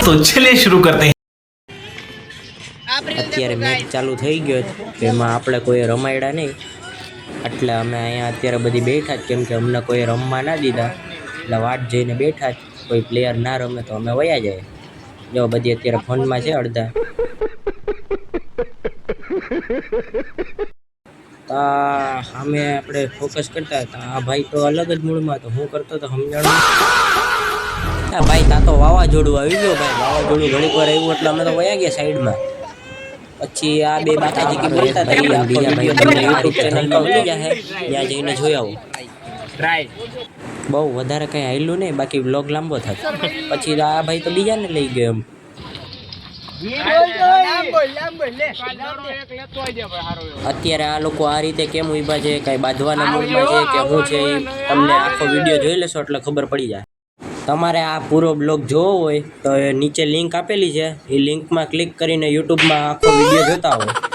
तो चलिए शुरू करते हैं। અત્યારે મેચ ચાલુ થઈ ગયો એમાં આપણે કોઈ રમાયડા નહીં એટલે અમે અહીંયા અત્યારે બધી બેઠા જ કેમ કે અમને કોઈ રમવા ના દીધા એટલે વાટ જઈને બેઠા જ કોઈ પ્લેયર ના રમે તો અમે વયા જાય જો બધી અત્યારે ફોનમાં છે અડધા અમે આપણે ફોકસ કરતા હતા આ ભાઈ તો અલગ જ મૂડમાં હતો હું કરતો તો સમજાણું હા ભાઈ તા તો વાવાઝોડું આવી ગયો ભાઈ વાવાઝોડું ઘણીક વાર આવ્યું એટલે અમે તો વયા ગયા સાઈડમાં પછી આ બે બાકાજી કે બોલતા હતા બીજા ભાઈ તમને યુટ્યુબ ચેનલ પર મળી જશે ત્યાં જઈને જોઈ આવું બહુ વધારે કંઈ હાલ્યું નહીં બાકી વ્લોગ લાંબો થાય પછી આ ભાઈ તો બીજાને લઈ ગયો એમ અત્યારે આ લોકો આ રીતે કેમ ઊભા છે કઈ બાંધવાના મૂડમાં છે કે શું છે એ તમને આખો વિડીયો જોઈ લેશો એટલે ખબર પડી જાય તમારે આ પૂરો બ્લોગ જોવો હોય તો નીચે લિંક આપેલી છે એ લિંકમાં ક્લિક કરીને યુટ્યુબમાં આખો વિડીયો જોતા હોય